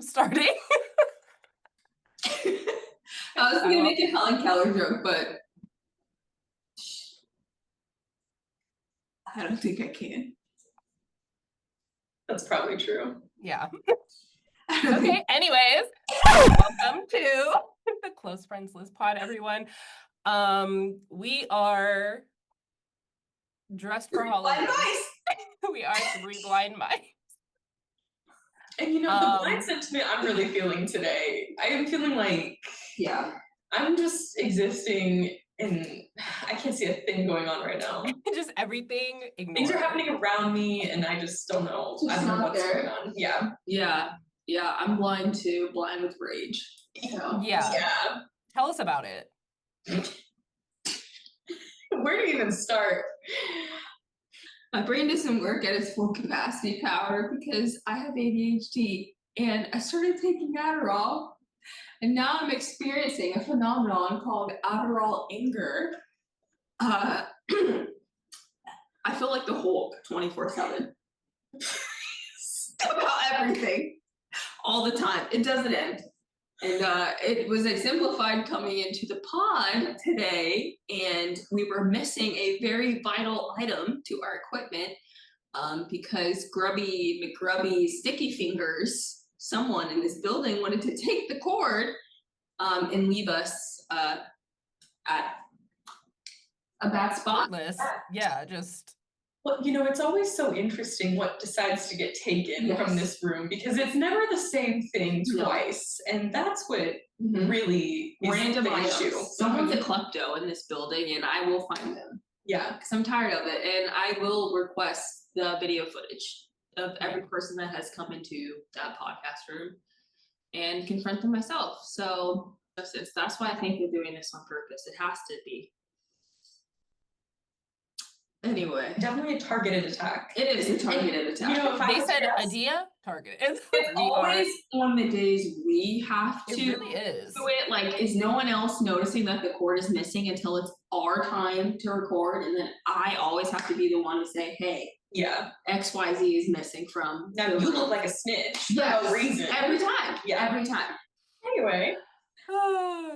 starting. I was gonna make a Helen Keller joke, but I don't think I can. That's probably true. Yeah. I don't Okay. think- Anyways, welcome to the Close Friends List Pod, everyone. We are dressed for Halloween. We are three blind mice. And you know, the blind sentiment I'm really feeling today, I am feeling like I'm just existing and I can't see a thing going on right now. Just everything ignored. Things are happening around me and I just don't know. I don't know what's going on. Yeah, I'm blind too, blind with rage. So. Yeah. Tell us about it. Where do you even start? My brain doesn't work at its full capacity power because I have ADHD, and I started taking Adderall, and now I'm experiencing a phenomenon called Adderall anger. I feel like the Hulk 24/7 about everything, all the time. It doesn't end. And it was exemplified coming into the pod today, and we were missing a very vital item to our equipment because Grubby McGrubby Sticky Fingers, someone in this building wanted to take the cord and leave us at a bad spot. Yeah, just... Well, you know, it's always so interesting what decides to get taken from this room because it's never the same thing twice. And that's what really is random the issue. Someone's a klepto in this building and I will find them. Yeah. Because I'm tired of it. And I will request the video footage of every person that has come into that podcast room and confront them myself. So that's why I think they're doing this on purpose. It has to be. Anyway, definitely a targeted attack. It is a targeted attack. You know, if they said Adia targeted. It's always on the days we have to. It really is. Do it. Like, is no one else noticing that the cord is missing until it's our time to record, and then I always have to be the one to say, "Hey, XYZ is missing from." Now you look like a snitch for no reason. Every time. Yeah, every time. Anyway,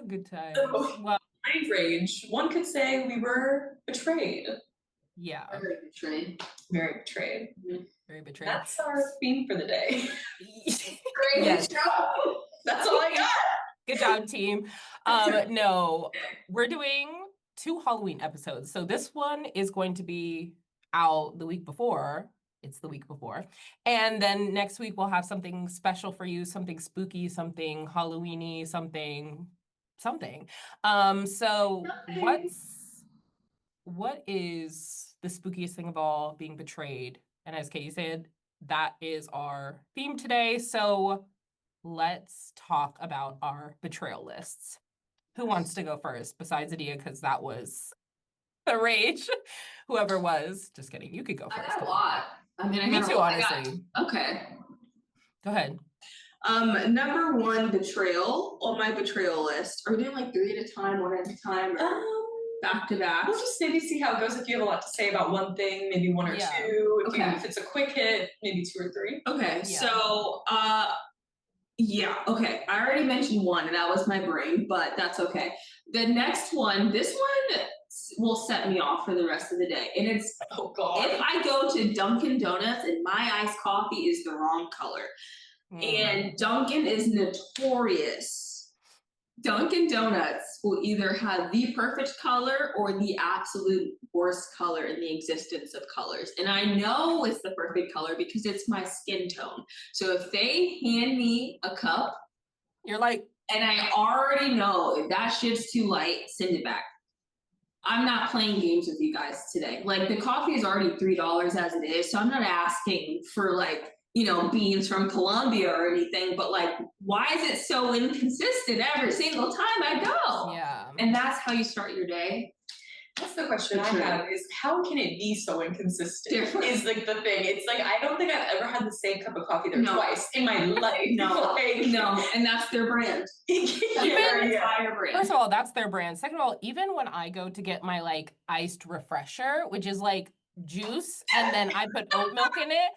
good time. So, well, mind rage. One could say we were betrayed. Yeah. Very betrayed. Very betrayed. Very betrayed. That's our theme for the day. Great show. That's all I got. Good job, team. No, we're doing 2 Halloween episodes. So this one is going to be out the week before. It's the week before. And then next week we'll have something special for you, something spooky, something Halloween-y, something. So what is the spookiest thing of all, being betrayed? And as Katie said, that is our theme today. So let's talk about our betrayal lists. Who wants to go first besides Adia? Because that was the rage. Whoever was. Just kidding. You could go first. I got a lot. I mean, Me too, honestly. Okay. Go ahead. Number 1 betrayal on my betrayal list. Are we doing like 3 at a time, 1 at a time? Back to back. We'll just maybe see how it goes. If you have a lot to say about one thing, maybe 1 or 2. If it's a quick hit, maybe 2 or 3. Okay, so okay. I already mentioned 1, and that was my brain, but that's okay. The next one, this one will set me off for the rest of the day. And it's if I go to Dunkin' Donuts and my iced coffee is the wrong color. And Dunkin' is notorious. Dunkin' Donuts will either have the perfect color or the absolute worst color in the existence of colors. And I know it's the perfect color because it's my skin tone. So if they hand me a cup, you're like, and I already know if that shit's too light, send it back. I'm not playing games with you guys today. Like, the coffee is already $3 as it is, so I'm not asking for, like, you know, beans from Colombia or anything, but like, why is it so inconsistent every single time I go? Yeah. And that's how you start your day. That's the question I have, is how can it be so inconsistent? Is like the thing. It's like, I don't think I've ever had the same cup of coffee there twice in my life. No, and that's their brand. Their entire brand. First of all, that's their brand. Second of all, even when I go to get my like iced refresher, which is like juice, and then I put oat milk in it,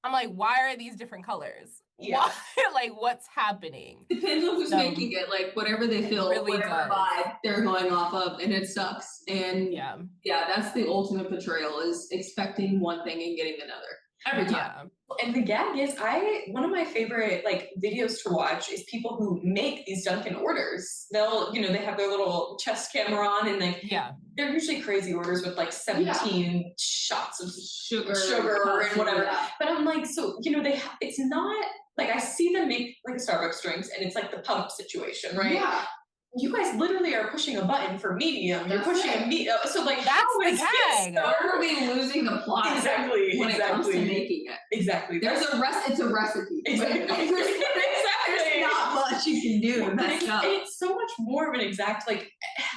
I'm like, why are these different colors? what, like, what's happening? Depends on who's making it. Like, whatever they feel, really whatever vibe they're going off of, and it sucks. And yeah, that's the ultimate betrayal, is expecting one thing and getting another every time. And the gag is, one of my favorite like videos to watch is people who make these Dunkin' orders. They'll, they have their little chest camera on, and like, they're usually crazy orders with like 17 shots of sugar and whatever. But I'm like, so it's not like, I see them make like a Starbucks drinks, and it's like the pump situation, right? Yeah. You guys literally are pushing a button for medium. You're pushing a medium. So like, that's the gag. Are we losing the plot? Exactly. When it comes to making it. Exactly. It's a recipe. Exactly. There's not much you can do to mess up. It's so much more of an exact, like,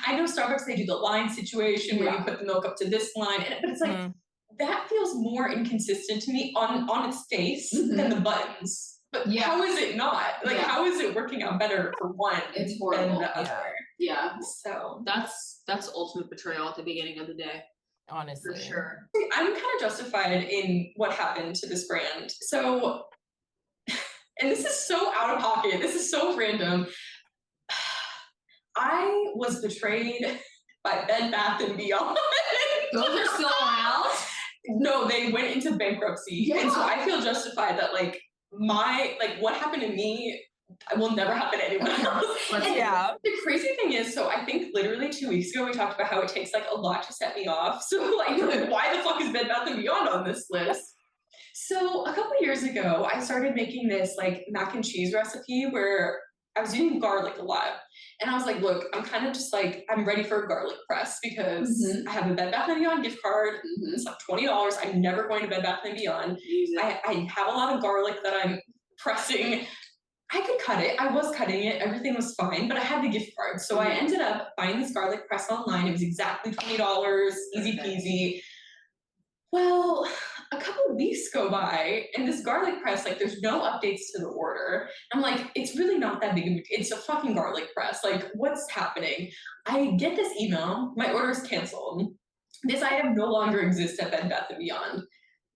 I know Starbucks, they do the line situation where you put the milk up to this line, but it's like, that feels more inconsistent to me on its face than the buttons. But how is it not? Like, how is it working out better for one it's horrible. than the other? Yeah. So that's ultimate betrayal at the beginning of the day. Honestly. For sure. I'm kind of justified in what happened to this brand. So, and this is so out of pocket. This is so random. I was betrayed by Bed Bath & Beyond. Those are still around? No, they went into bankruptcy. Yeah. And so I feel justified that like, what happened to me will never happen to anyone else. The crazy thing is, so I think literally 2 weeks ago we talked about how it takes like a lot to set me off. So like why the fuck is Bed Bath & Beyond on this list? So a couple years ago, I started making this like mac and cheese recipe where I was using garlic a lot. And I was like, look, I'm kind of just like, I'm ready for a garlic press because I have a Bed Bath & Beyond gift card. It's like $20. I'm never going to Bed Bath & Beyond. I have a lot of garlic that I'm pressing. I could cut it. I was cutting it. Everything was fine, but I had the gift card. So I ended up buying this garlic press online. It was exactly $20, easy peasy. Well, a couple of weeks go by, and this garlic press, like, there's no updates to the order. I'm like, it's really not that big of a, it's a fucking garlic press. Like, what's happening? I get this email, my order is canceled. This item no longer exists at Bed Bath & Beyond.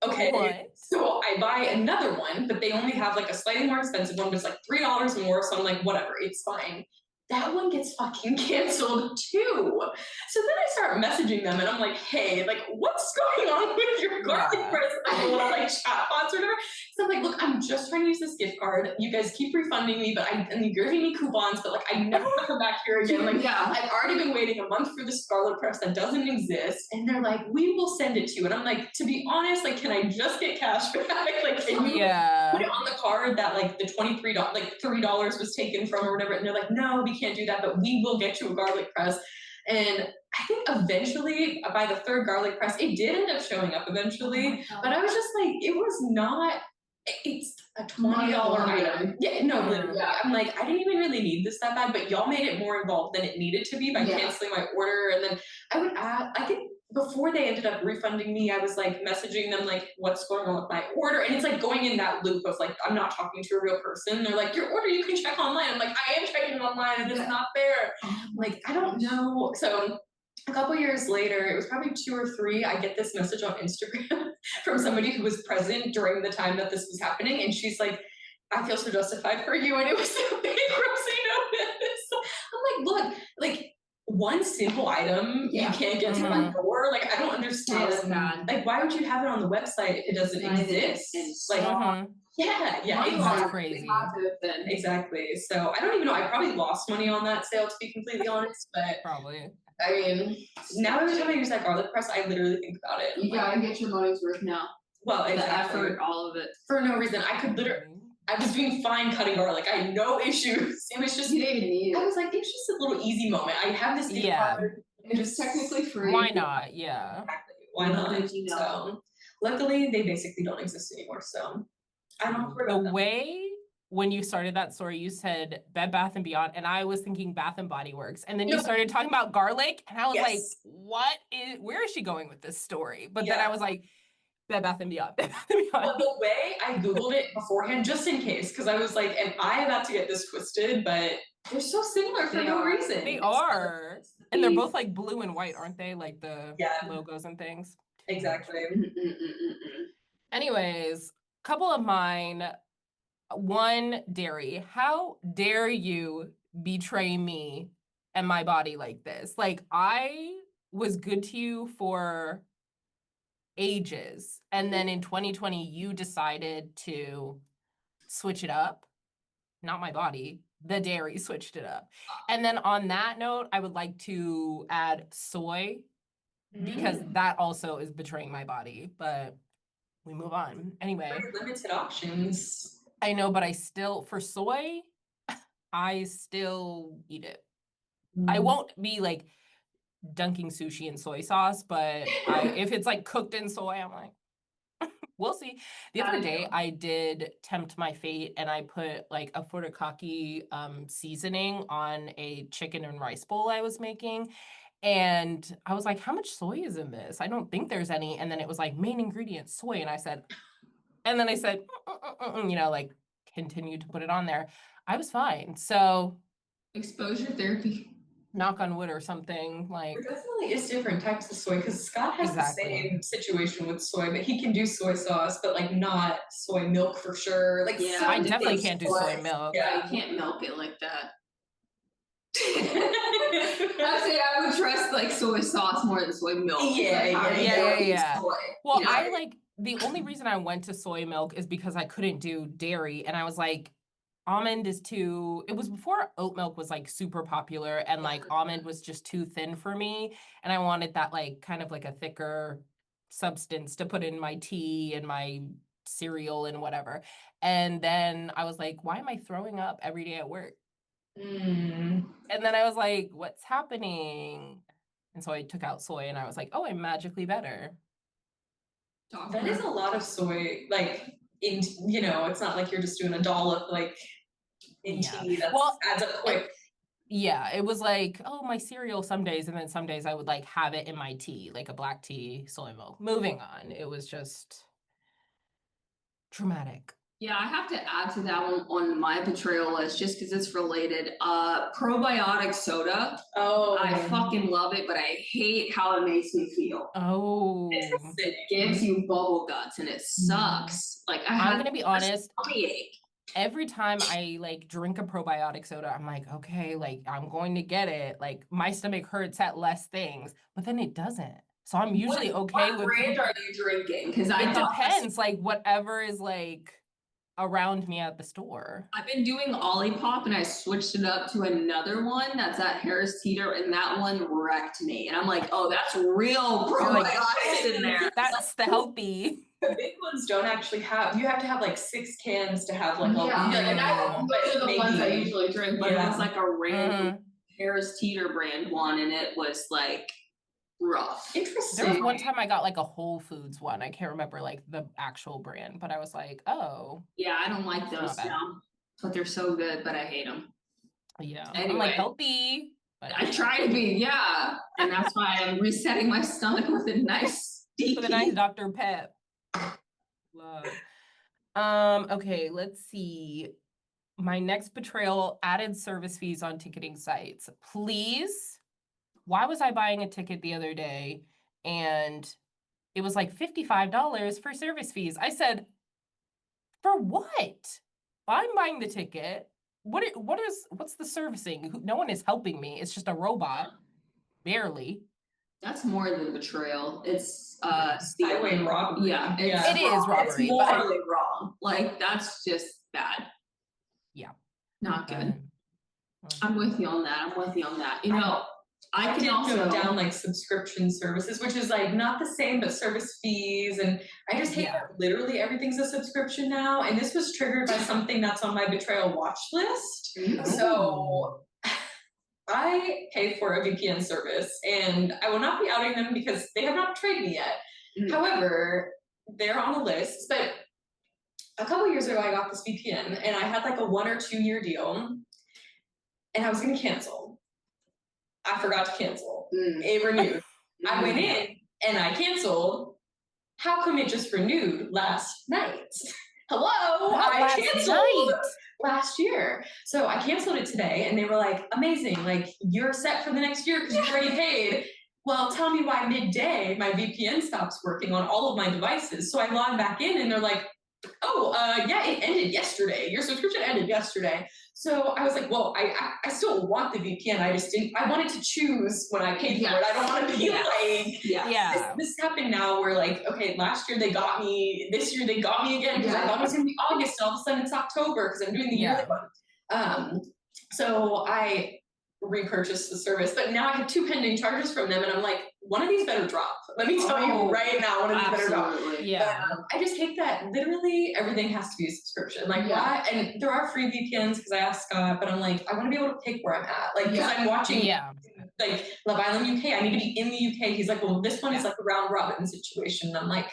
Okay, so I buy another one, but they only have like a slightly more expensive one, but it's like $3 more. So I'm like, whatever, it's fine. That one gets fucking canceled too. So then I start messaging them and I'm like, hey, like, what's going on with your garlic press? I little like chat bots or whatever. So I'm like, look, I'm just trying to use this gift card. You guys keep refunding me, and you're giving me coupons, but like, I never want to come back here again. Like, I've already been waiting a month for this garlic press that doesn't exist. And they're like, we will send it to you. And I'm like, to be honest, like, can I just get cash back? Like, can you put it on the card that like the $23, like $3 was taken from or whatever? And they're like, no, we can't do that, but we will get you a garlic press. And I think eventually by the third garlic press, it did end up showing up eventually, but I was just like, it was not, it's a $20 item. Yeah, no, literally. I'm like, I didn't even really need this that bad, but y'all made it more involved than it needed to be by canceling my order. And then I would add, I think before they ended up refunding me, I was like messaging them like, what's going on with my order? And it's like going in that loop of like, I'm not talking to a real person. They're like, your order, you can check online. I'm like, I am checking online and it's not fair. Like, I don't know. So a couple years later, it was probably 2 or 3, I get this message on Instagram from somebody who was present during the time that this was happening. And she's like, I feel so justified for you. And it was a bankruptcy notice. I'm like, look, like, one simple item you can't get to my door. Like, I don't understand. Like, why would you have it on the website if it doesn't exist? Like, that's crazy. Exactly. So I don't even know. I probably lost money on that sale, to be completely honest. But probably. I mean, now every time I use that garlic press, I literally think about it. You gotta get your money's worth now. Well, the effort, all of it, for no reason. I was doing fine cutting garlic. I had no issues. It was just, you didn't even need it. I was like, it's just a little easy moment. I have this gift card. It's technically free. Why not? Yeah. Exactly. Why not? So, luckily, they basically don't exist anymore. So, I don't know. The way when you started that story, you said Bed Bath & Beyond, and I was thinking Bath & Body Works. And then you started talking about garlic, and I was like, where is she going with this story? But then I was like, Bed Bath & Beyond. Well, the way I Googled it beforehand, just in case, because I was like, am I about to get this twisted? But they're so similar for no reason. They are. And they're both like blue and white, aren't they? Like the logos and things. Exactly. Anyways, a couple of mine One, dairy. How dare you betray me and my body like this? Like, I was good to you for ages. And then in 2020, you decided to switch it up. Not my body. The dairy switched it up. And then on that note, I would like to add soy because that also is betraying my body. But we move on. Anyway. Very limited options. I know, but for soy, I still eat it. I won't be like dunking sushi in soy sauce, but if it's like cooked in soy, I'm like, we'll see. The other day, I did tempt my fate and I put like a furikake seasoning on a chicken and rice bowl I was making. And I was like, how much soy is in this? I don't think there's any. And then it was like main ingredient soy. And I said, like continued to put it on there. I was fine. So exposure therapy. Knock on wood or something like. There definitely is different types of soy because Scott has the same situation with soy, but he can do soy sauce, but like not soy milk for sure. Like I definitely can't do soy milk. Yeah, you can't milk it like that. I would say I would trust like soy sauce more than soy milk. Yeah. Soy, well, I like the only reason I went to soy milk is because I couldn't do dairy, and I was like, almond is too. It was before oat milk was like super popular, and like almond was just too thin for me, and I wanted that like kind of like a thicker substance to put in my tea and my cereal and whatever. And then I was like, why am I throwing up every day at work? And then I was like, what's happening? And so I took out soy and I was like, oh, I'm magically better. That is a lot of soy, like it's not like you're just doing a dollop like in tea. That adds up quick. It was like, oh, my cereal some days, and then some days I would like have it in my tea, like a black tea, soy milk. Moving on. It was just traumatic. Yeah, I have to add to that one on my betrayal list just because it's related. Probiotic soda. Oh. I fucking love it, but I hate how it makes me feel. Oh. It gives you bubble guts and it sucks. Like I'm gonna be honest. Every time I like drink a probiotic soda, I'm like, okay, like I'm going to get it. Like my stomach hurts at less things, but then it doesn't. So I'm usually okay with. What brand are you drinking? Because it depends. Like whatever is like around me at the store. I've been doing Olipop and I switched it up to another one that's at Harris Teeter, and that one wrecked me. And I'm like, oh, that's real probiotics in there. That's the healthy. The big ones don't actually have. You have to have like 6 cans to have like. And those are the ones I usually drink, but it was like a random Harris Teeter brand one, and it was like rough. Interesting. There was one time I got like a Whole Foods one. I can't remember like the actual brand, but I was like, oh. Yeah, I don't like those now, but they're so good, but I hate them. Yeah. Anyway, I'm like healthy. But I try to be, and that's why I'm resetting my stomach with a nice Dr. Pep. Love. Okay, let's see. My next betrayal: added service fees on ticketing sites. Please. Why was I buying a ticket the other day and it was like $55 for service fees? I said, for what? I'm buying the ticket. What's the servicing? No one is helping me. It's just a robot. Barely. That's more than betrayal. It's highway robbery. Yeah, it is robbery. It's morally wrong. Like that's just bad. Yeah. Not good. I'm with you on that. You know, I can also go down like subscription services, which is like not the same, but service fees. And I just hate that literally everything's a subscription now. And this was triggered by something that's on my betrayal watch list. So I pay for a VPN service, and I will not be outing them because they have not betrayed me yet. However, they're on the list. But a couple years ago, I got this VPN, and I had like a 1 or 2 year deal, and I was going to cancel. I forgot to cancel. It renewed. I went in and I canceled. How come it just renewed last night? Hello, I canceled last year. So I canceled it today, and they were like, amazing, like you're set for the next year because you've already paid. Well, tell me why midday my VPN stops working on all of my devices. So I log back in and they're like, Oh, yeah, it ended yesterday. Your subscription ended yesterday. So I was like, well, I still want the VPN. I just didn't, I wanted to choose when I paid for it. I don't want to be like, yeah. This happened now where like, okay, last year they got me, this year they got me again because I thought it was going to be August. And all of a sudden it's October because I'm doing the yearly one. So I repurchased the service, but now I have 2 pending charges from them, and I'm like, one of these better drop. Let me tell you right now, one of these better drop. Yeah. I just hate that literally everything has to be a subscription. Like, why? And there are free VPNs because I asked Scott, but I'm like, I want to be able to pick where I'm at. Like, because I'm watching like Love Island UK. I need to be in the UK. He's like, well, this one is like a round robin situation. And I'm like,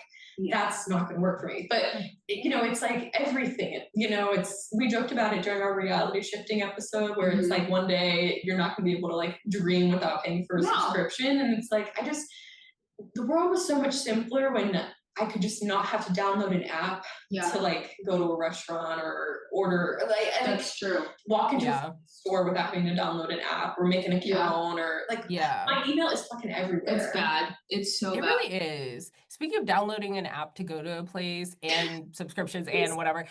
that's not going to work for me. But you know, it's like everything. You know, it's, we joked about it during our reality shifting episode where it's like one day you're not going to be able to like dream without paying for a subscription, and it's like the world was so much simpler when I could just not have to download an app to like go to a restaurant or order. Like, that's true. Walk into a store without having to download an app or make an account or like. My email is fucking everywhere. It's bad. It's so bad. It really is. Speaking of downloading an app to go to a place and subscriptions and whatever,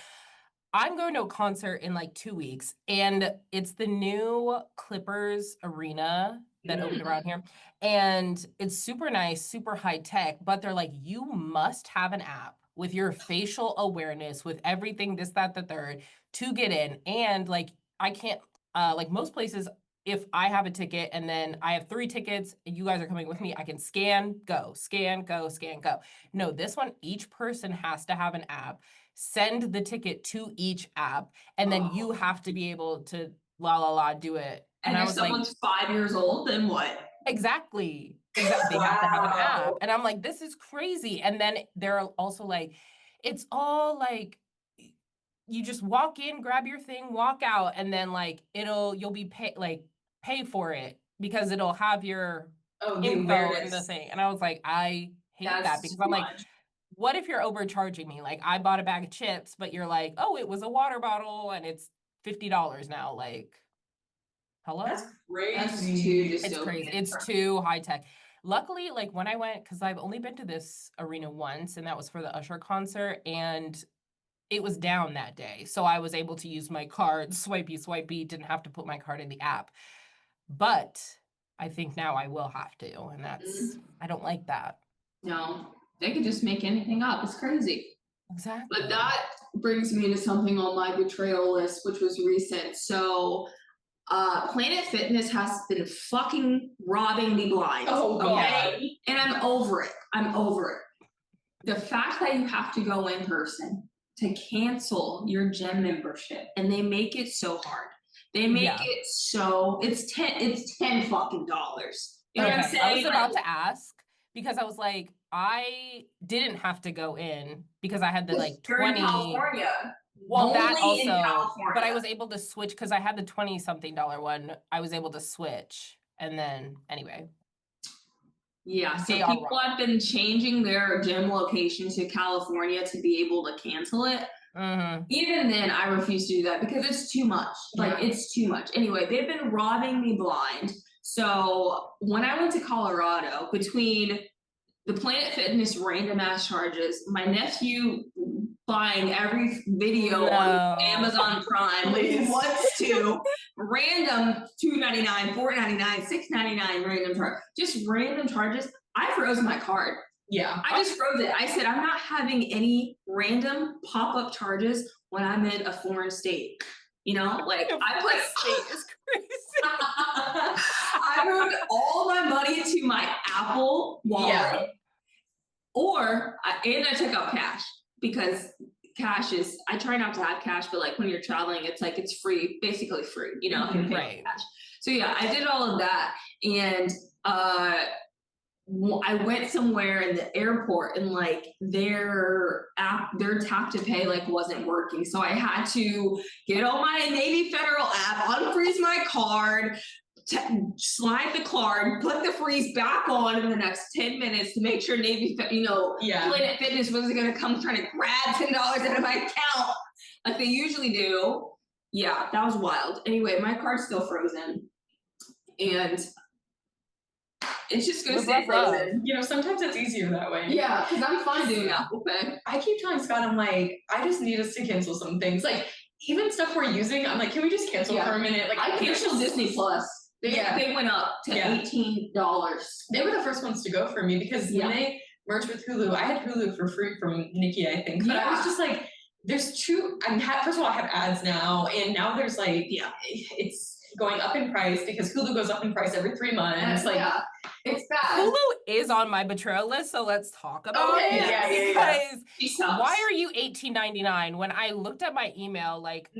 I'm going to a concert in like 2 weeks, and it's the new Clippers arena that opened around here. And it's super nice, super high tech, but they're like, you must have an app with your facial awareness, with everything, this, that, the third, to get in. And like, I can't, like most places, if I have a ticket and then I have 3 tickets, and you guys are coming with me, I can scan, go, scan, go, scan, go. No, this one, each person has to have an app, send the ticket to each app, and then you have to be able to do it. And if someone's like, 5 years old, then what? Exactly. They have to have an app. And I'm like, this is crazy. And then they're also like, it's all like, you just walk in, grab your thing, walk out, and then like you'll be pay for it because it'll have your info in the thing. And I was like, I hate that because I'm like, what if you're overcharging me? Like, I bought a bag of chips, but you're like, oh, it was a water bottle and it's $50 now. Like, hello? That's crazy. That's too It's crazy. It's too high tech. Luckily, like when I went, because I've only been to this arena once, and that was for the Usher concert, and it was down that day. So I was able to use my card, swipey, didn't have to put my card in the app. But I think now I will have to, and that's, I don't like that. No, they could just make anything up. It's crazy. Exactly. But that brings me to something on my betrayal list, which was recent. So Planet Fitness has been fucking robbing me blind. Oh, God. Okay? And I'm over it. I'm over it. The fact that you have to go in person to cancel your gym membership, and they make it so hard. They make it so, it's 10 fucking dollars. You know what I'm saying? I was about to ask because I was like, I didn't have to go in because I had the like 20. In California. Well, that also, but I was able to switch because I had the $20-something one. I was able to switch, and then anyway. Yeah, so people have been changing their gym location to California to be able to cancel it. Even then, I refuse to do that because it's too much. Like, it's too much. Anyway, they've been robbing me blind. So when I went to Colorado, between the Planet Fitness random ass charges, my nephew buying every video on Amazon Prime when he wants to, random $2.99, $4.99, $6.99 random charge, just random charges. I froze my card. Yeah. I just froze it. I said, I'm not having any random pop-up charges when I'm in a foreign state. You know, like I put state is crazy. I moved all my money to my Apple wallet, and I took out cash because cash is, I try not to have cash, but like when you're traveling, it's like it's free, basically free, you know, if you pay with cash. So yeah, I did all of that, and I went somewhere in the airport and like their tap to pay like wasn't working. So I had to get on my Navy Federal app, unfreeze my card, slide the card, put the freeze back on in the next 10 minutes to make sure Planet Fitness wasn't going to come trying to grab $10 out of my account like they usually do. Yeah, that was wild. Anyway, my card's still frozen. And it's just gonna Live, stay love, frozen. You know, sometimes it's easier that way. Yeah, because I'm fine doing Apple Pay. I keep telling Scott, I'm like, I just need us to cancel some things. Like, even stuff we're using, I'm like, can we just cancel for a minute? Like, I canceled Disney Plus. They went up to $18. They were the first ones to go for me because when they merged with Hulu, I had Hulu for free from Nikki, I think. But I was just like, there's two. First of all, I have ads now, and now there's like, it's going up in price because Hulu goes up in price every 3 months. Like, it's bad. Hulu is on my betrayal list, so let's talk about it. Because why are you $18.99 when I looked at my email like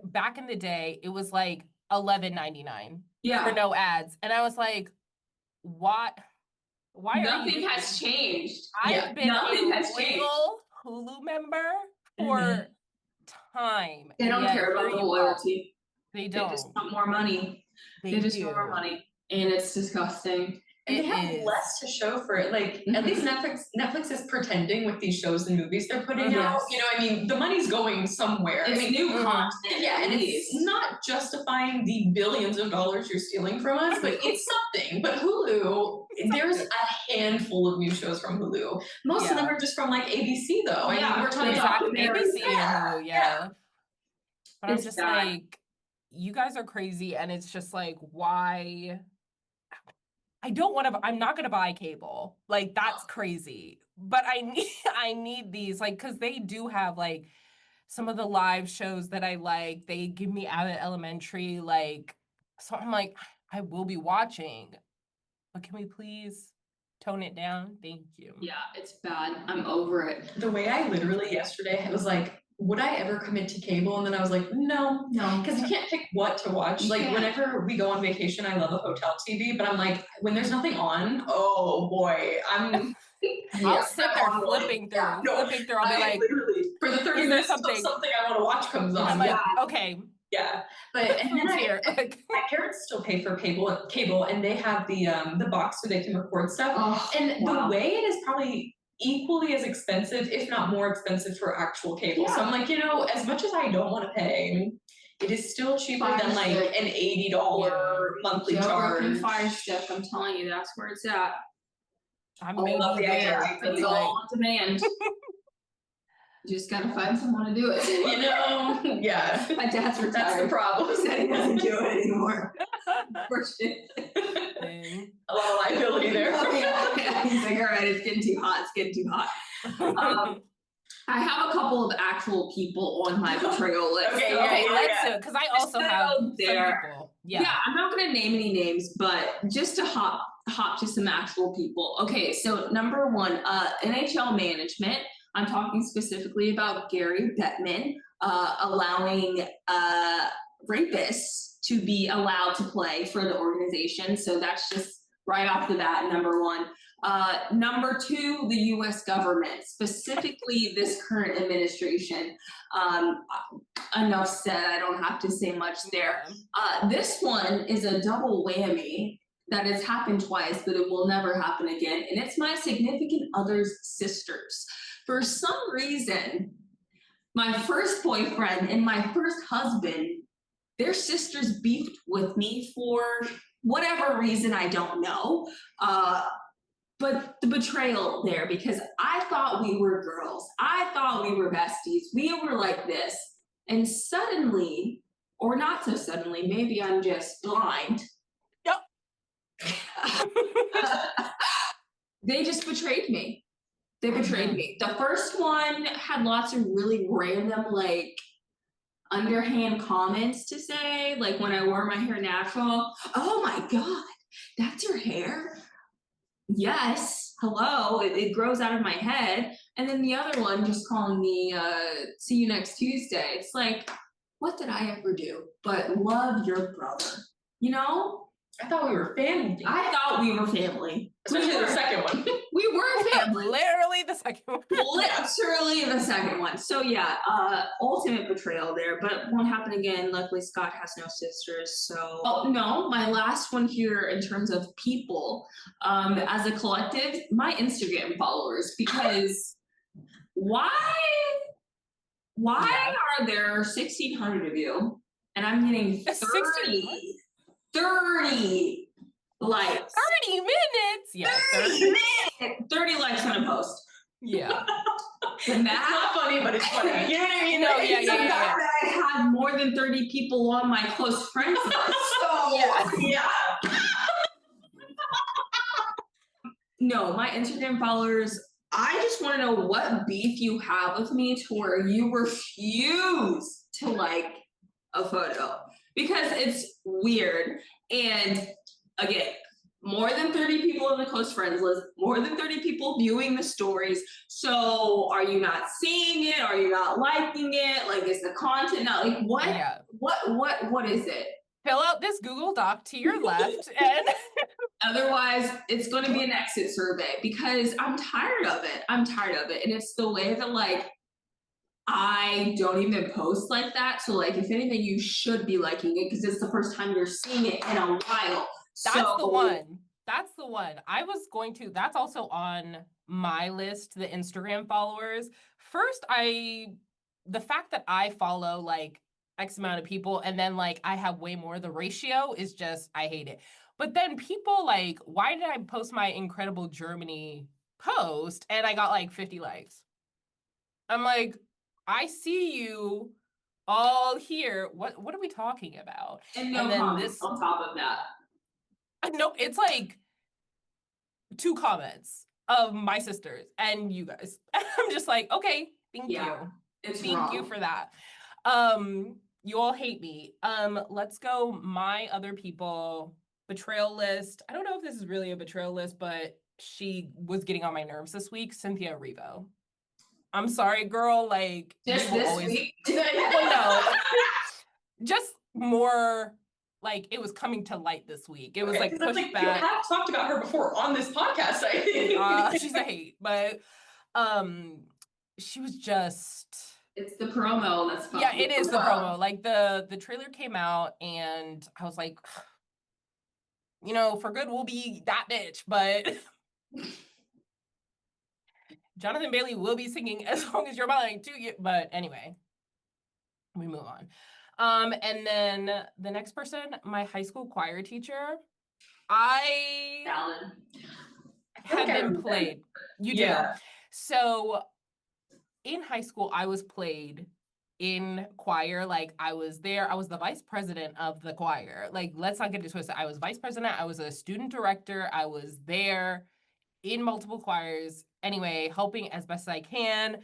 back in the day, it was like $11.99 for no ads, and I was like, what? Why? Nothing has changed. I've been a loyal Hulu member for time. They don't care about the loyalty. They don't. They just want more money. They just want more money, and it's disgusting. And they have less to show for it. Like, at least Netflix is pretending with these shows and movies they're putting out. You know, I mean, the money's going somewhere. It's new content. Yeah, and it's not justifying the billions of dollars you're stealing from us, but it's something. But Hulu, there's a handful of new shows from Hulu. Most of them are just from like ABC, though. I mean, we're talking about ABC and Hulu, But I'm just like, you guys are crazy, and it's just like, why? I'm not gonna buy cable. Like, that's crazy. But I need these, like, because they do have like some of the live shows that I like. They give me Abbott Elementary, like, so I'm like, I will be watching. But can we please tone it down? Thank you. Yeah, it's bad. I'm over it. The way I literally yesterday was like, would I ever commit to cable? And then I was like, no, because you can't pick what to watch. Like, whenever we go on vacation, I love a hotel TV, but I'm like, when there's nothing on, oh boy, I'll sit there flipping through. I'll be like, literally, for the 30 minutes something I want to watch comes on. I'm like, okay. Yeah, but and then my parents still pay for cable, and they have the box so they can record stuff. The way it is probably equally as expensive, if not more expensive, for actual cable. So I'm like, you know, as much as I don't want to pay, it is still cheaper than like an $80 monthly charge. Fire Stick, I'm telling you, that's where it's at. I'm maybe there. It's all on demand. You just gotta find someone to do it. You know? Yeah. My dad's retired. That's the problem. He said he doesn't do it anymore. A lot of liability there. He's like, all right, it's getting too hot. I have a couple of actual people on my betrayal list. Okay, let's do it, because I also have some people. Yeah, I'm not gonna name any names, but just to hop to some actual people. Okay, so number one, NHL management. I'm talking specifically about Gary Bettman allowing rapists to be allowed to play for the organization. So that's just right off the bat, number one. Number two, the US government, specifically this current administration. Enough said, I don't have to say much there. This one is a double whammy that has happened twice, but it will never happen again. And it's my significant other's sisters. For some reason, my first boyfriend and my first husband, their sisters beefed with me for whatever reason, I don't know. But the betrayal there, because I thought we were girls. I thought we were besties. We were like this. And suddenly, or not so suddenly, maybe I'm just blind. They just betrayed me. They betrayed me. The first one had lots of really random, like, underhand comments to say, like when I wore my hair natural. Oh my God, that's your hair? Yes, hello, it grows out of my head. And then the other one just calling me, see you next Tuesday. It's like, what did I ever do but love your brother? You know? I thought we were family. I thought we were family. Especially the second one. We were family. Literally the second one. Literally the second one. So yeah, ultimate betrayal there, but it won't happen again. Luckily, Scott has no sisters, so. Oh no, my last one here in terms of people, as a collective, my Instagram followers, because why are there 1,600 of you and I'm getting 30 likes. 30 minutes. Yeah, 30 likes on a post. Yeah. And It's not funny, but it's funny. You know what I mean? No, It's the fact that I had more than 30 people on my close friends list. So yeah. No, my Instagram followers, I just want to know what beef you have with me to where you refuse to like a photo, because it's weird. And again, more than 30 people in the close friends list, more than 30 people viewing the stories. So are you not seeing it? Are you not liking it? Like, is the content not like what? Yeah. What is it? Fill out this Google Doc to your left and otherwise it's going to be an exit survey, because I'm tired of it. I'm tired of it. And it's the way that like I don't even post like that. So like, if anything, you should be liking it because it's the first time you're seeing it in a while. That's the one. That's the one. That's also on my list, the Instagram followers. First, the fact that I follow like X amount of people and then like I have way more, the ratio is just, I hate it. But then people like, why did I post my Incredible Germany post and I got like 50 likes? I'm like, I see you all here. What are we talking about? And no comments on top of that. No, it's like 2 comments of my sisters and you guys. I'm just like, okay, thank you. Thank you for that. You all hate me. Let's go my other people betrayal list. I don't know if this is really a betrayal list, but she was getting on my nerves this week. Cynthia Erivo. I'm sorry, girl. Like, just this week? Well, no. Just more like it was coming to light this week. It was like pushed back. You have talked about her before on this podcast, I think. She's a hate, but she was just. It's the promo that's yeah, it is the promo. Like the trailer came out, and I was like, you know, for good we'll be that bitch, but Jonathan Bailey will be singing As Long As You're Mine to you. But anyway, we move on. And then the next person, my high school choir teacher, I have been played. You do. So in high school, I was played in choir. Like I was there. I was the vice president of the choir. Like, let's not get it twisted. I was vice president. I was a student director. I was there in multiple choirs. Anyway, helping as best as I can,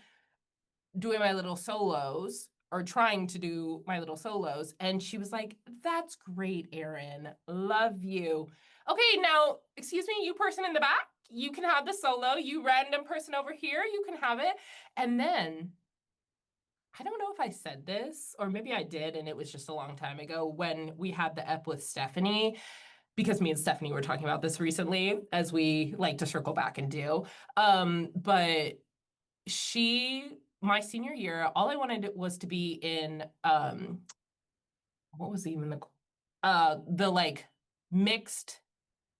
doing my little solos or trying to do my little solos. And she was like, that's great, Erin. Love you. Okay, now, excuse me, you person in the back, you can have the solo. You random person over here, you can have it. And then, I don't know if I said this, or maybe I did, and it was just a long time ago when we had the ep with Stephanie, because me and Stephanie were talking about this recently, as we like to circle back and do. But my senior year, all I wanted was to be in what was even the like mixed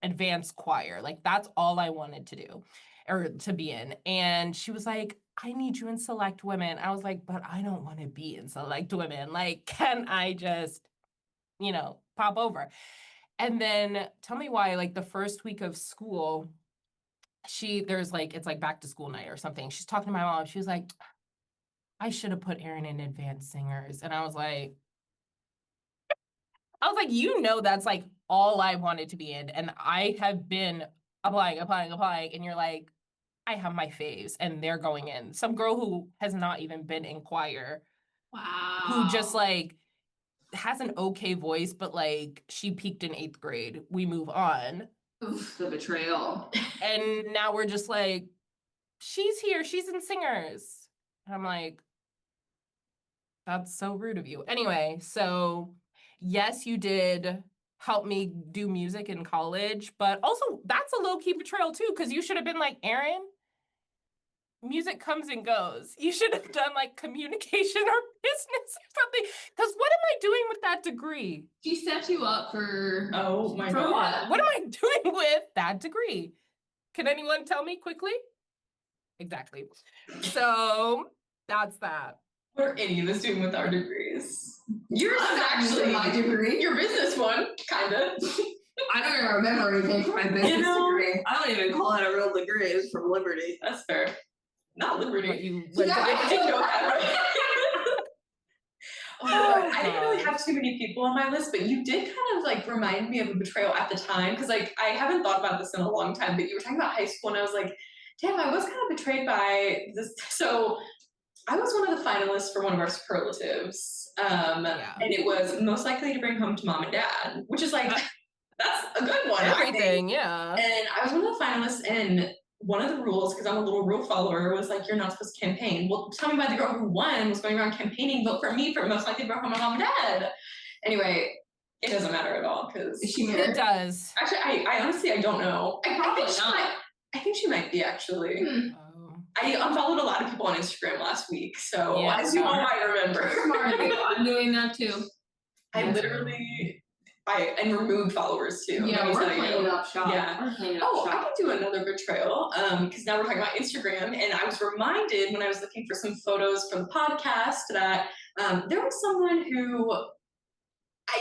advanced choir. Like that's all I wanted to do or to be in. And she was like, I need you in select women. I was like, but I don't want to be in select women. Like, can I just, you know, pop over? And then tell me why, like the first week of school, it's like back to school night or something. She's talking to my mom. She was like, I should have put Erin in advanced singers. And I was like, you know, that's like all I wanted to be in. And I have been applying. And you're like, I have my faves and they're going in. Some girl who has not even been in choir. Wow. Who just like has an okay voice, but like she peaked in 8th grade. We move on. Oof, the betrayal. And now we're just like, she's here. She's in singers. And I'm like, that's so rude of you. Anyway, so yes, you did help me do music in college, but also that's a low-key betrayal too, because you should have been like, Erin, music comes and goes. You should have done like communication or business or something. Because what am I doing with that degree? She set you up for my God. What? What am I doing with that degree? Can anyone tell me quickly? Exactly. So that's that. What are any of us doing with our degrees? Yours is actually my degree. Your business one, kind of. I don't even remember anything from my business degree. I don't even call that a real degree. It was from Liberty. That's fair. Not Liberty. What you So I didn't know that. Oh, God. I didn't really have too many people on my list, but you did kind of like remind me of a betrayal at the time, because like I haven't thought about this in a long time, but you were talking about high school and I was like, damn, I was kind of betrayed by this. So I was one of the finalists for one of our superlatives, and it was most likely to bring home to mom and dad, which is like, that's a good one. Everything, yeah. And I was one of the finalists, and one of the rules, because I'm a little rule follower, was like, you're not supposed to campaign. Well, tell me why the girl who won was going around campaigning, vote for me for most likely to bring home my mom and dad. Anyway, it doesn't matter at all, because it does. Actually, I honestly, I don't know. I think she might be, actually. I unfollowed a lot of people on Instagram last week, so as you all might remember. I'm doing that too. I literally, and removed followers too. Yeah, we're cleaning up shop. Yeah. I could do another betrayal, because now we're talking about Instagram, and I was reminded when I was looking for some photos for the podcast that there was someone who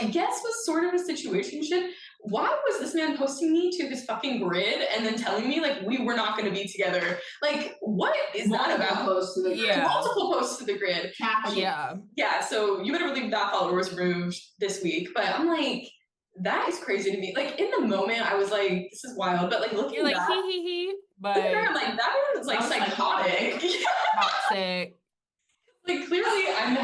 I guess was sort of a situationship. Why was this man posting me to his fucking grid and then telling me like we were not going to be together? Like, what is that about? Posts to the grid. Multiple posts to the grid. Yeah. So you better believe that follower was removed this week. But I'm like, that is crazy to me. Like in the moment, I was like, this is wild. But like looking You're like back, he. But I'm like, that was like psychotic. Toxic. Like clearly I'm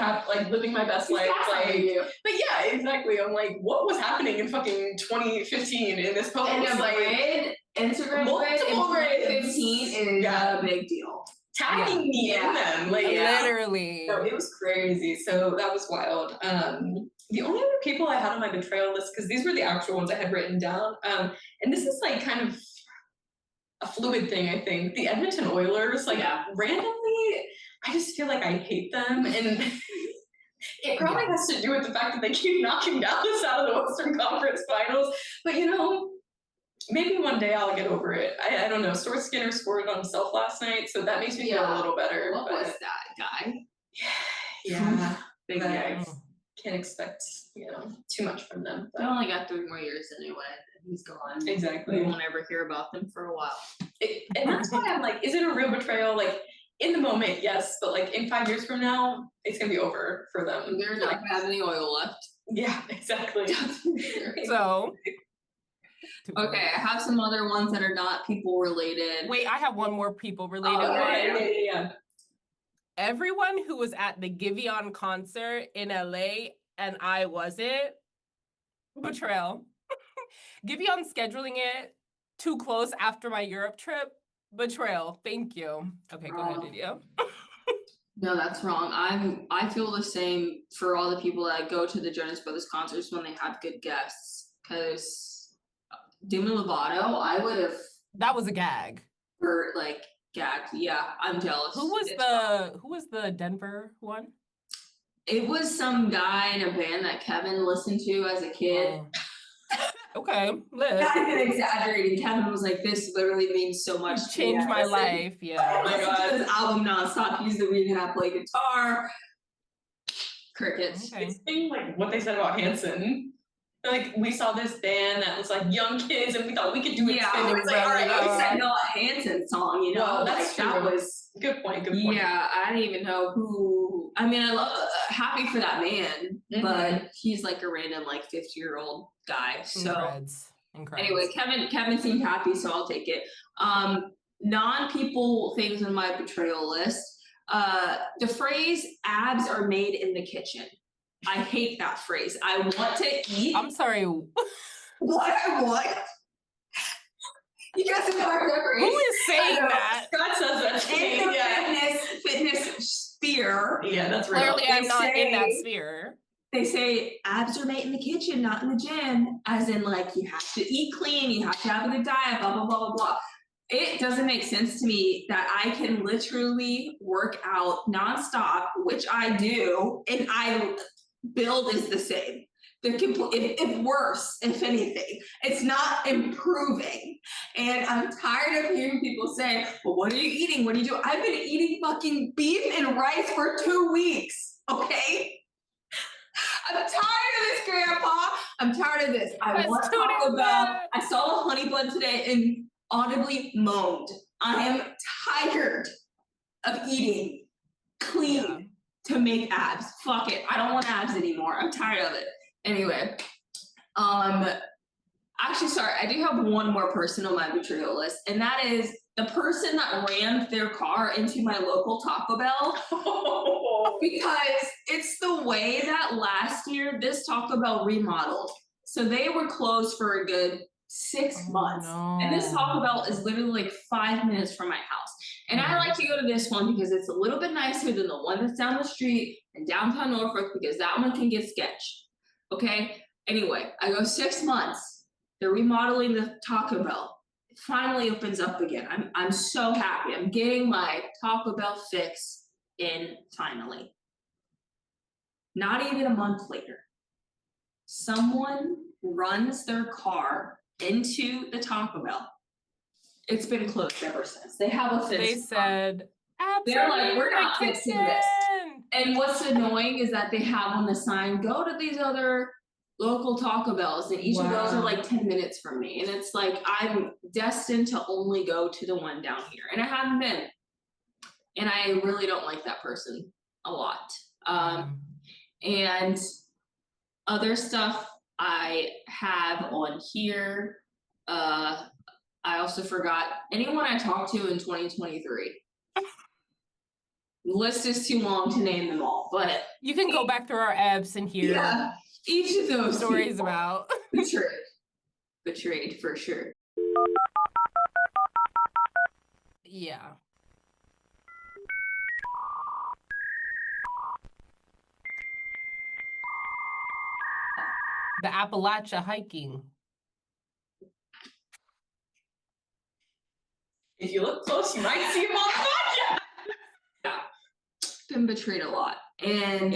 living my best life. But yeah, exactly. I'm like, what was happening in fucking 2015 in this post? And Instagram grid in 2015 is a big deal. Tagging me in them. Literally. So it was crazy. So that was wild. The only other people I had on my betrayal list, because these were the actual ones I had written down, and this is like kind of a fluid thing, I think. The Edmonton Oilers, randomly, I just feel like I hate them, and it probably has to do with the fact that they keep knocking Dallas out of the Western Conference Finals. But maybe one day I'll get over it. I don't know. Stuart Skinner scored on himself last night, so that makes me feel a little better. What was that guy? Yeah, big guy. Can't expect too much from them. They only got 3 more years anyway. He's gone. Exactly. We won't ever hear about them for a while. And that's why I'm like, is it a real betrayal? Like, in the moment, yes, but like in 5 years from now, it's gonna be over for them. They're not gonna have any oil left. Yeah, exactly. So. Okay, I have some other ones that are not people related. Wait, I have one more people related one. Yeah. Everyone who was at the Giveon concert in LA and I wasn't, betrayal. Giveon scheduling it too close after my Europe trip, betrayal. Thank you. Okay, go ahead, Lydia. No, that's wrong. I feel the same for all the people that go to the Jonas Brothers concerts when they have good guests. Because Demi Lovato, I would have. That was a gag. Or like gagged. Yeah, I'm jealous. Who was the Denver one? It was some guy in a band that Kevin listened to as a kid. Okay, live. Not even exaggerating. Kevin was like, "This literally means so much. Changed my life." Yeah. Oh my god, this album nonstop. He's the reason I play guitar. Crickets. Okay. It's like what they said about Hanson. Like we saw this band that was like young kids, and we thought we could do it. Yeah, I was like, all right, at least I know a Hanson song. Well, that's like, true. That was good point. Good point. Yeah, I didn't even know who. I mean, I love happy for that man, but he's like a random 50-year-old guy. So anyway, Kevin seemed happy, so I'll take it. Non-people things on my betrayal list. The phrase "abs are made in the kitchen." I hate that phrase. I want to eat. I'm sorry. What I want? You guys have heard that phrase? Who is saying that? Scott says that. In the fitness sphere. Yeah, that's real. Clearly, I'm not in that sphere. They say abs are made in the kitchen, not in the gym. As in, you have to eat clean, you have to have a good diet, blah, blah, blah, blah, blah. It doesn't make sense to me that I can literally work out nonstop, which I do, and build is the same. If worse, if anything, it's not improving. And I'm tired of hearing people say, well, what are you eating? What do you do? I've been eating fucking beef and rice for 2 weeks, okay? I'm tired of this, Grandpa. I'm tired of this. I want Taco Bell. I saw a honey bun today and audibly moaned. I am tired of eating clean to make abs. Fuck it. I don't want abs anymore. I'm tired of it. Anyway, actually, sorry, I do have one more person on my betrayal list, and that is the person that ran their car into my local Taco Bell. Because it's the way that last year this Taco Bell remodeled. So they were closed for a good 6 months. And this Taco Bell is literally like 5 minutes from my house. And I like to go to this one because it's a little bit nicer than the one that's down the street in downtown Norfolk, because that one can get sketched. Okay? Anyway, I go 6 months. They're remodeling the Taco Bell. It finally opens up again. I'm so happy. I'm getting my Taco Bell fix in finally. Not even a month later, someone runs their car into the Taco Bell. It's been closed ever since. They have a fix. They said, they're like, we're not fixing this. And what's annoying is that they have on the sign, go to these other local Taco Bells, and each of those are like 10 minutes from me. And it's like, I'm destined to only go to the one down here. And I haven't been. And I really don't like that person a lot. And other stuff I have on here, I also forgot anyone I talked to in 2023. The list is too long to name them all, but you can go back through our apps and hear each of those stories about betrayed for sure. Yeah. The Appalachia hiking. If you look close, you might see him on the podcast. Yeah. Been betrayed a lot. And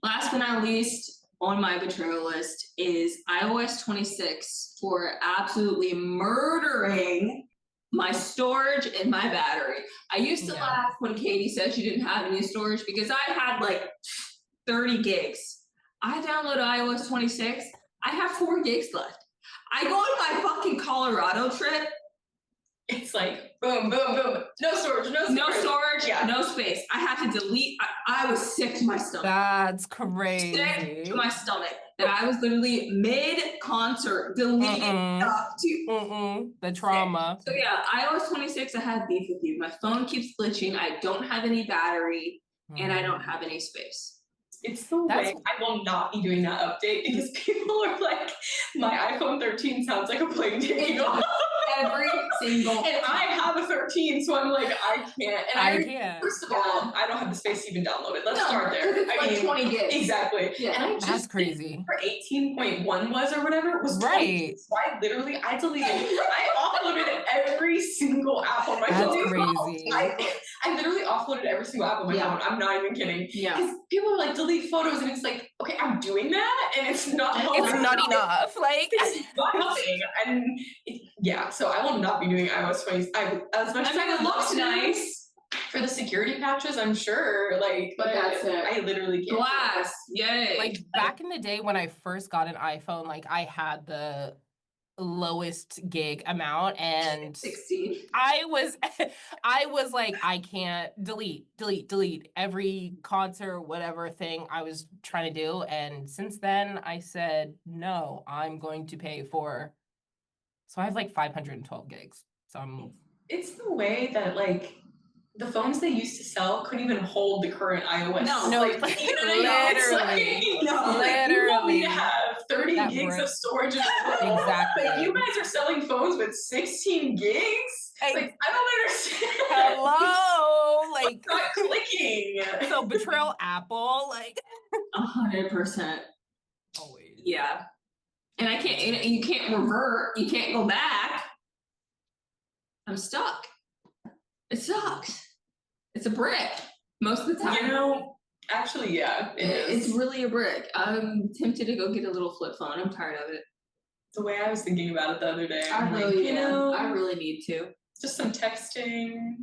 last but not least on my betrayal list is iOS 26 for absolutely murdering my storage and my battery. I used to laugh when Katie said she didn't have any storage because I had like 30 gigs. I downloaded iOS 26. I have 4 gigs left. I go on my fucking Colorado trip. It's like boom, boom, boom. No storage, no storage, no space. I had to delete. I was sick to my stomach. That's crazy. Sick to my stomach. That I was literally mid-concert deleting stuff to the trauma. So yeah, iOS 26, I have beef with you. My phone keeps glitching. I don't have any battery and I don't have any space. It's the way I will not be doing that update because people are like, my iPhone 13 sounds like a plane taking off. Every single and I have a 13, so I'm like, I can't. And I can't. First of all, I don't have the space to even download it. Let's start there. It's like 20 gigs. Exactly. Yeah. And I just that's crazy. For 18.1 was or whatever was 20. So I deleted. I offloaded every single app on my phone. That's crazy. I literally offloaded every single app on my phone. I'm not even kidding. Yeah. Because people are like, delete photos, and it's like, okay, I'm doing that, and it's not helping. It's not enough. Like, it's not helping. And so I will not be doing iOS 20. As much as it looks nice for the security patches, I'm sure. Like, but that's it. I literally can't. Glass, yay! Like back in the day when I first got an iPhone, like I had the lowest gig amount, and 16. I was like, I can't delete every concert, whatever thing I was trying to do. And since then I said, no, I'm going to pay for, so I have like 512 gigs. So it's the way that like the phones they used to sell couldn't even hold the current iOS. No, like, literally. You want me to have 30 gigs of storage in the phone. Exactly. Like, you guys are selling phones with 16 gigs? Like, I don't understand. Hello? Like, it's not clicking. So betrayal Apple, like 100%. Always. Yeah. And you can't revert, you can't go back. I'm stuck. It sucks. It's a brick most of the time. You know, actually, yeah, it's really a brick. I'm tempted to go get a little flip phone. I'm tired of it. The way I was thinking about it the other day, I really need to. just some texting.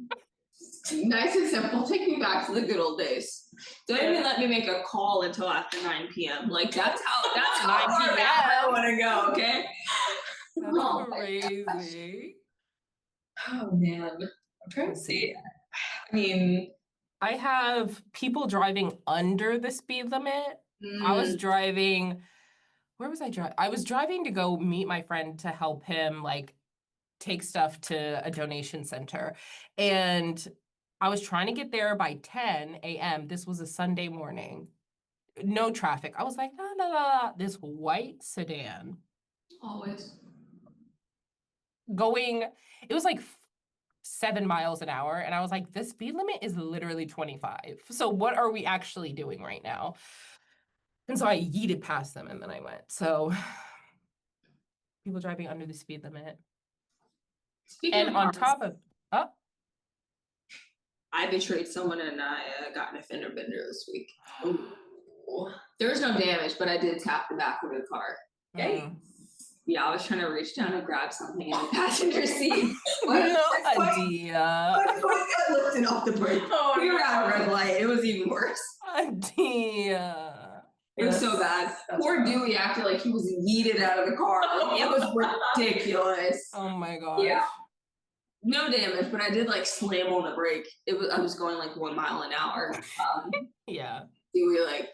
Nice and simple. Take me back to the good old days. Don't even let me make a call until after 9 p.m. Like that's how 9 far back I want to go. Okay. That's crazy. Oh man, I'm trying to see. I mean, I have people driving under the speed limit. I was driving. Where was I driving? I was driving to go meet my friend to help him like take stuff to a donation center. And I was trying to get there by 10 a.m. This was a Sunday morning. No traffic. I was like, la, la, la. This white sedan Always. going, it was like 7 miles an hour. And I was like, the speed limit is literally 25. So what are we actually doing right now? And so I yeeted past them and then I went. So people driving under the speed limit. Speaking and on top of, oh, I betrayed someone and I got an fender bender this week. There was no damage, but I did tap the back of the car. yay. Yeah, I was trying to reach down and grab something in the passenger seat. no idea. My foot got lifted off the brake. Oh, We were at a red light. It was even worse. Idea. It was so bad. Poor Dewey acted like he was yeeted out of the car. It was ridiculous. Oh my gosh. Yeah. No damage, but I did like slam on the brake. I was going like 1 mile an hour. Yeah. Dewey like,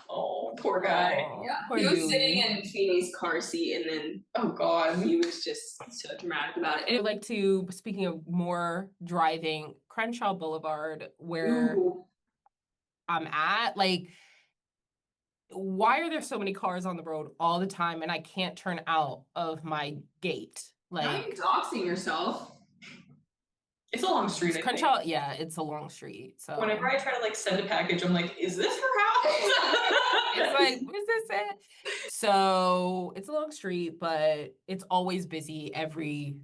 oh, poor guy. Yeah. Poor He was Dewey. sitting in Feeney's car seat and then Oh god. he was just so dramatic about it. I would like to, speaking of more driving, Crenshaw Boulevard, where I'm at, like, why are there so many cars on the road all the time and I can't turn out of my gate? Now Like, you're doxing yourself. It's a long street. Crenshaw, yeah, it's a long street. So whenever I try to like send a package, I'm like, is this her house? it's like, is this it? So it's a long street, but it's always busy every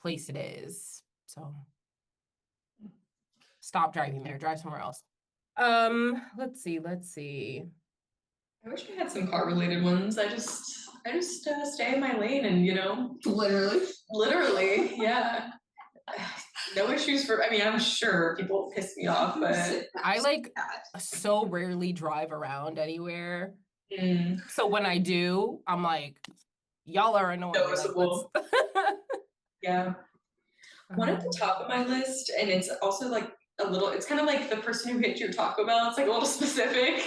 place it is. So stop driving there, drive somewhere else. Let's see. I wish I had some car related ones. I just stay in my lane and literally, yeah. No issues for, I mean, I'm sure people piss me off, but I like so rarely drive around anywhere. So when I do, I'm like, y'all are annoying. Noticeable. Yeah. One at the top of my list, and it's also like a little, it's kind of like the person who hit your Taco Bell. It's like a little specific.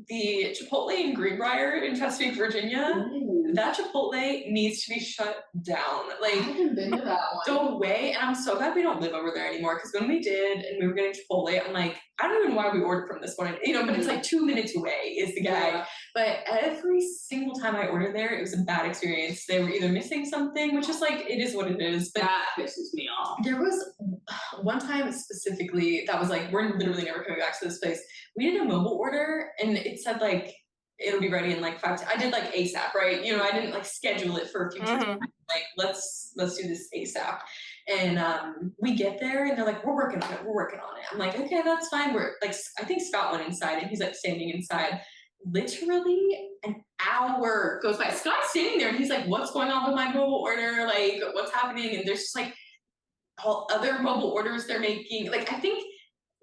The Chipotle in Greenbrier in Chesapeake, Virginia. That Chipotle needs to be shut down. Like, I haven't been to that one. The way, and I'm so glad we don't live over there anymore. Because when we did, and we were getting Chipotle, I'm like, I don't even know why we ordered from this one. You know, but it's like 2 minutes away is the guy. Yeah. But every single time I ordered there, it was a bad experience. They were either missing something, which is like, it is what it is. But that pisses me off. there was one time specifically that was like, we're literally never coming back to this place. We did a mobile order, and it said like, it'll be ready in like 5 I did like ASAP, right? You know, I didn't like schedule it for a future time. Like, let's do this ASAP. And we get there and they're like, we're working on it. I'm like, okay, that's fine. We're like, I think Scott went inside and he's like standing inside. Literally an hour goes by. Scott's standing there and he's like, what's going on with my mobile order? Like, what's happening? And there's just like all other mobile orders they're making. Like, I think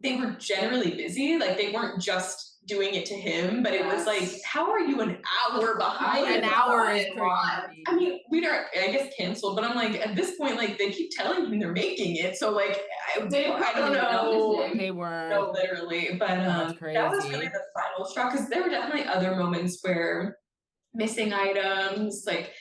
they were generally busy. Like, they weren't just doing it to him, but it was like, how are you an hour behind? An hour is crazy. I mean, we don't, I guess, canceled, but I'm like, at this point, like, they keep telling him they're making it, so like, I don't know. They were. No, literally, but that was really the final straw, because there were definitely other moments where missing items, like,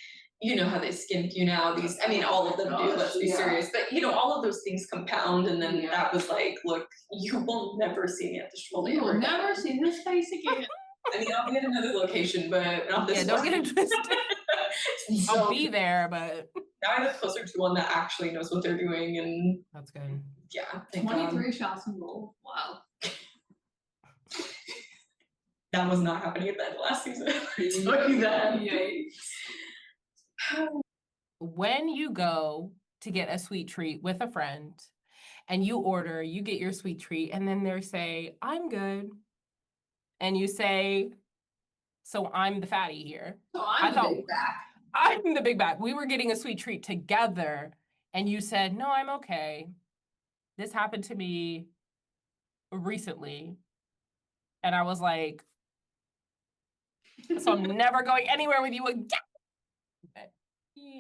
you know how they skimp you now. These, I mean, all of them do, let's be serious. But, you know, all of those things compound. And then that was like, look, you will never see me at the Chipotle. You will never see this place again. I mean, I'll be at another location, but not this one. Don't get it twisted. I'll be there, but now I live closer to one that actually knows what they're doing. And that's good. Yeah. 23 shots in goal. Wow. That was not happening at the end of last season. I'll tell you that. When you go to get a sweet treat with a friend and you order, you get your sweet treat, and then they say, I'm good. And you say, so I'm the fatty here. So I'm the big back. I'm the big back. We were getting a sweet treat together And you said, no, I'm okay. This happened to me recently. And I was like, so I'm never going anywhere with you again.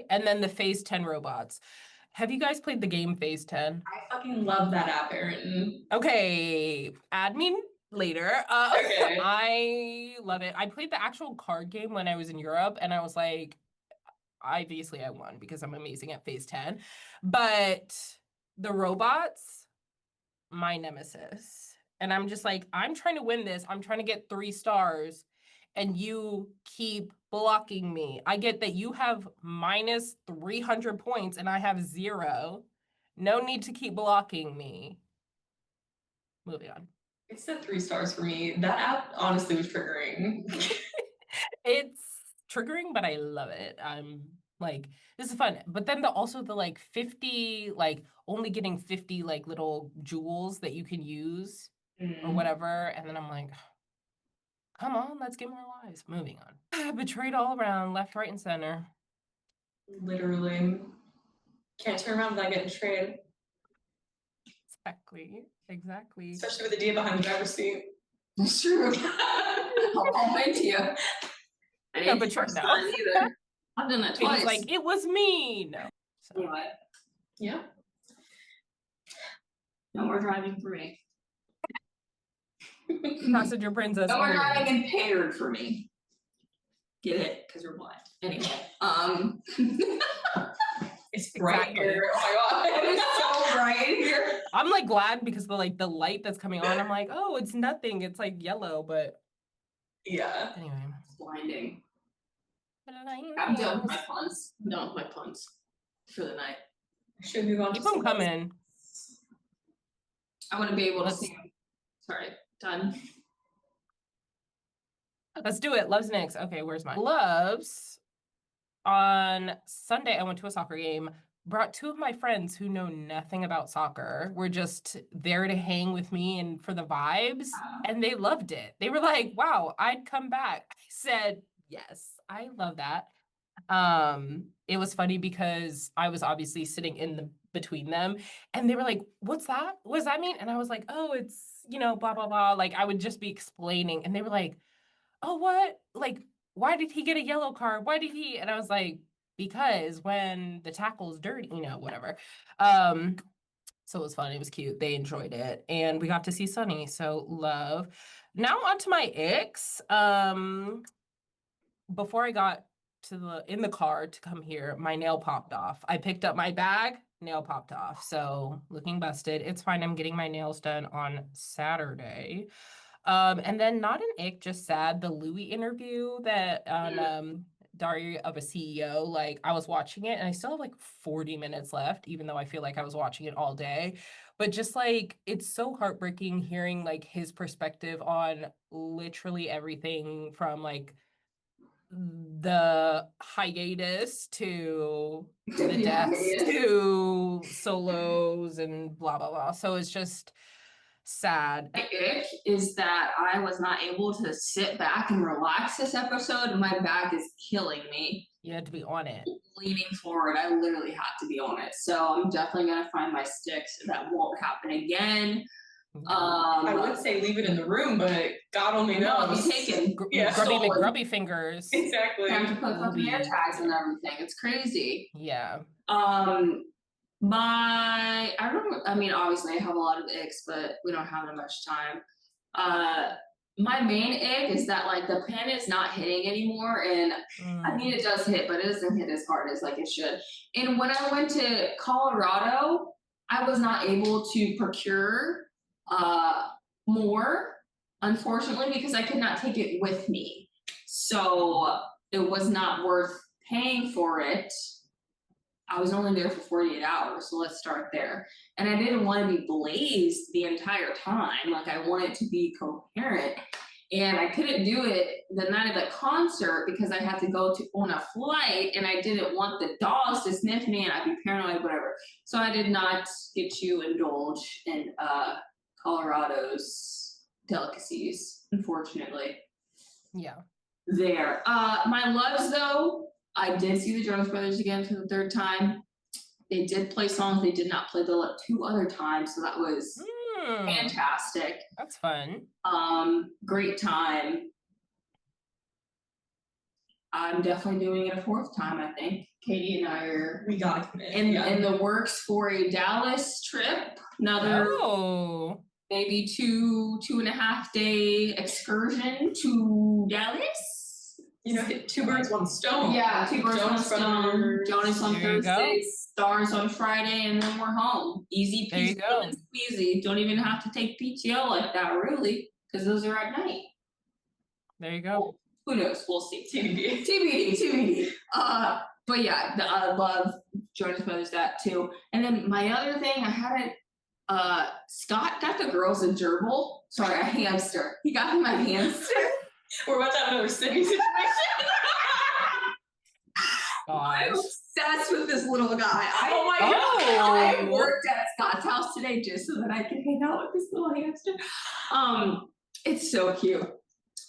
And then the Phase 10 robots. Have you guys played the game Phase 10? I fucking love that app, Erin. Okay, add me later. Okay. I love it. I played the actual card game when I was in Europe, and I was like, obviously I won because I'm amazing at Phase 10. But the robots, my nemesis. And I'm just like, I'm trying to win this. I'm trying to get 3 stars, and you keep blocking me. I get that you have minus 300 points and I have 0. No need to keep blocking me. Moving on. It's the 3 stars for me. That app honestly was triggering. It's triggering, but I love it. I'm like, this is fun. But then also the like 50, like only getting 50 like little jewels that you can use or whatever. And then I'm like, come on, let's get more lives. Moving on. Betrayed all around, left, right, and center. Literally. Can't turn around without getting betrayed. Exactly. Especially with the idea behind the driver's seat. It's true. I'll bend to you. I didn't but first time either. I've done that twice. He's like, it was me. No. So. What? Yeah. No more driving for me. Passenger princess. No more driving impaired for me. Get it? Because we're blind. Anyway. It's bright here. Oh my god. It is so bright here. I'm like glad because the light that's coming on, I'm like, oh, it's nothing. It's like yellow, but yeah. Anyway. It's blinding. I'm done with my puns. I'm done with my puns for the night. Should move on. Keep them coming. I want to be able to see. Sorry. Done. Let's do it. Loves next. Okay, where's mine? Loves. On Sunday, I went to a soccer game, brought 2 of my friends who know nothing about soccer, were just there to hang with me and for the vibes, and they loved it. They were like, wow, I'd come back. I said, yes, I love that. It was funny because I was obviously sitting in between them, and they were like, what's that? What does that mean? And I was like, oh, it's, blah, blah, blah. Like, I would just be explaining, and they were like, oh, what? Like, why did he get a yellow card? Why did he? And I was like, because when the tackle's dirty, whatever. So it was fun. It was cute. They enjoyed it. And we got to see Sunny. So love. Now on to my icks. Before I got in the car to come here, my nail popped off. I picked up my bag, nail popped off. So looking busted. It's fine. I'm getting my nails done on Saturday. And then not an ick, just sad. The Louis interview that on Diary of a CEO, like I was watching it and I still have like 40 minutes left, even though I feel like I was watching it all day. But just like it's so heartbreaking hearing like his perspective on literally everything from like the hiatus to the deaths to solos and blah blah blah. So it's just sad. My ick is that I was not able to sit back and relax this episode. My back is killing me. You had to be on it. Leaning forward, I literally had to be on it. So I'm definitely gonna find my sticks. That won't happen again. I would say leave it in the room, but God only knows. No, be taken. Grubby fingers. Exactly. Time to put fucking air tags and everything. It's crazy. Yeah. I mean, obviously I have a lot of icks, but we don't have that much time. My main ick is that like the pen is not hitting anymore, and I mean it does hit, but it doesn't hit as hard as like it should. And when I went to Colorado, I was not able to procure more, unfortunately, because I could not take it with me. So it was not worth paying for it. I was only there for 48 hours, so let's start there. And I didn't want to be blazed the entire time. Like I wanted to be coherent. And I couldn't do it the night of the concert because I had to go on a flight and I didn't want the dogs to sniff me and I'd be paranoid, whatever. So I did not get to indulge in Colorado's delicacies, unfortunately. Yeah. There. My loves though, I did see the Jonas Brothers again for the 3rd time. they did play songs. They did not play the 2 other times, so that was fantastic. That's fun. Great time. I'm definitely doing it a 4th time, I think. Katie and I are We gotta commit. in the works for a Dallas trip. Another maybe 2.5 day excursion to Dallas. You know, hit 2 birds, 1 stone. Yeah, 2 birds, 1 stone. Jonas on Thursday, Stars on Friday, and then we're home. Easy peasy, squeezy. Don't even have to take PTO like that, really, because those are at night. There you go. Who knows? We'll see. TBD. But yeah, I love Jonas Brothers that too. And then my other thing, I had Scott got the girls a gerbil. Sorry, a hamster. He got him a hamster. We're about to have another Sydney situation. I'm obsessed with this little guy. Oh my god! I worked at Scott's house today just so that I could hang out with this little hamster. It's so cute.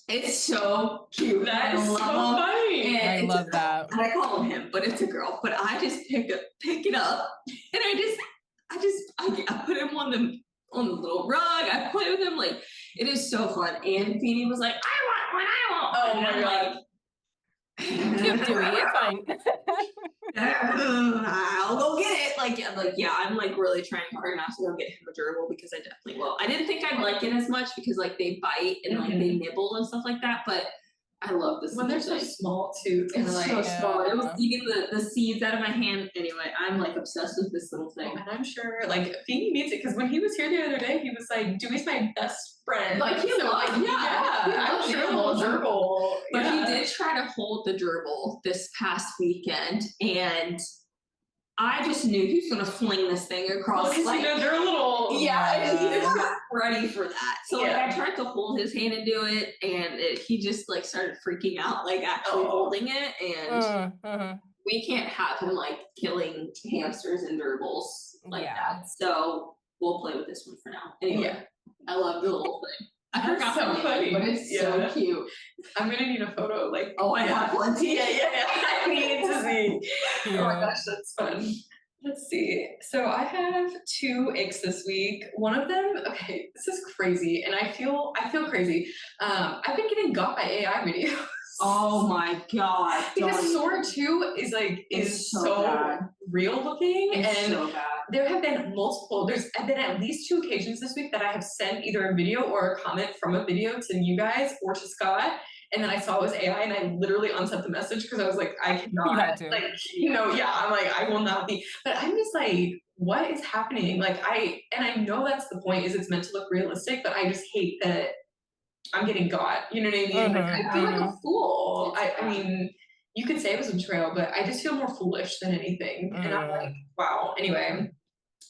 It's so cute. That is so funny. I love that. And I call him, but it's a girl. But I just pick it up, and I put him on the little rug. I play with him, like it is so fun. And Feeny was like, I want. Oh my god. Cute, Dewey, it's fine. I'll go get it. I'm like really trying hard not to go get him a gerbil because I definitely will. I didn't think I'd like it as much because like they bite and like they nibble and stuff like that, but I love this. When they're so small too. It's so small. It was eating the seeds out of my hand. Anyway, I'm like obsessed with this little thing. And I'm sure like Feeny needs it because when he was here the other day, he was like, Dewey's my best friend. Like he I'm sure the little gerbil. But he did try to hold the gerbil this past weekend, and I just knew he was gonna fling this thing across. Well, like, they're little. Yeah, he was not ready for that. So like I tried to hold his hand and do it, and he just like started freaking out, like actually holding it, and we can't have him like killing hamsters and gerbils like that. So we'll play with this one for now. Anyway, I love the little thing. I forgot so funny, but it's so cute. I'm gonna need a photo. Like, I have plenty. I need to see. Yeah. Oh my gosh, that's fun. Let's see. So I have 2 icks this week. One of them, okay, this is crazy, and I feel crazy. I've been getting got by AI videos. Oh my god! Because Sora 2 is so real looking, and so bad. There have been there's been at least 2 occasions this week that I have sent either a video or a comment from a video to you guys or to Scott, and then I saw it was AI, and I literally unsent the message because I was like, I cannot, I'm like, I will not be. But I'm just like, what is happening? Like, I know that's the point, is it's meant to look realistic, but I just hate that I'm getting got. You know what I mean? Like, I feel like a fool. I mean, you could say it was a betrayal, but I just feel more foolish than anything. And I'm like, wow. Anyway,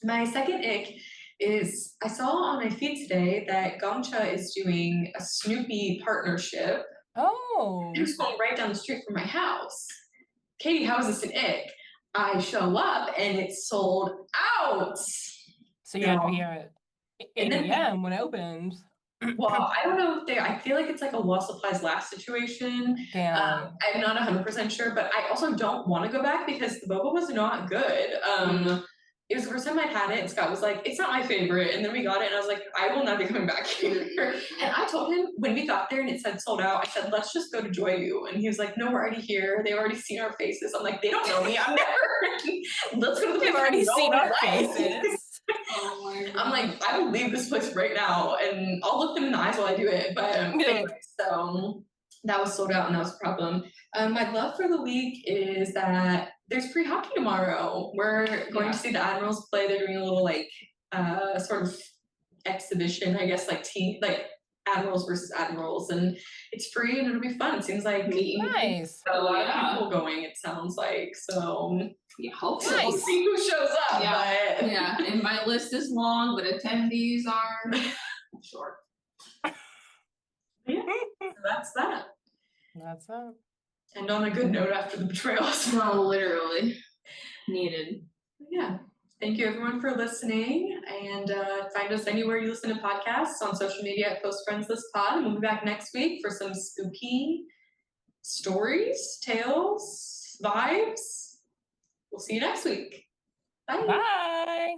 my second ick is I saw on my feed today that Gongcha is doing a Snoopy partnership. Oh. It's going right down the street from my house. Katie, how is this an ick? I show up and it's sold out. So you had to be here at 8 a.m. when it opened. Well, I don't know if I feel like it's like a while supplies last situation. Damn. I'm not 100% sure, but I also don't want to go back because the boba was not good. It was the first time I'd had it, and Scott was like, it's not my favorite. And then we got it, and I was like, I will not be coming back here. And I told him when we got there and it said sold out, I said, let's just go to Joy You. And he was like, no, we're already here. They've already seen our faces. I'm like, they don't know me. I'm never. Let's go to the place. They've already seen our faces. Oh my god. I'm like, I will leave this place right now, and I'll look them in the eyes while I do it. But anyway, so that was sold out, and that was a problem. My love for the week is that there's free hockey tomorrow. We're going to see the Admirals play. They're doing a little like sort of exhibition, I guess, like team, like Admirals versus Admirals, and it's free and it'll be fun. It seems like nice. A lot of people going. It sounds like so. Yeah, hopefully. We'll see who shows up. But and my list is long, but attendees are short. Yeah, so that's that. That's it. And on a good note after the betrayals. No, literally. Needed. Yeah. Thank you everyone for listening, and find us anywhere you listen to podcasts on social media at Close Friends List Pod. And we'll be back next week for some spooky stories, tales, vibes. We'll see you next week. Bye. Bye.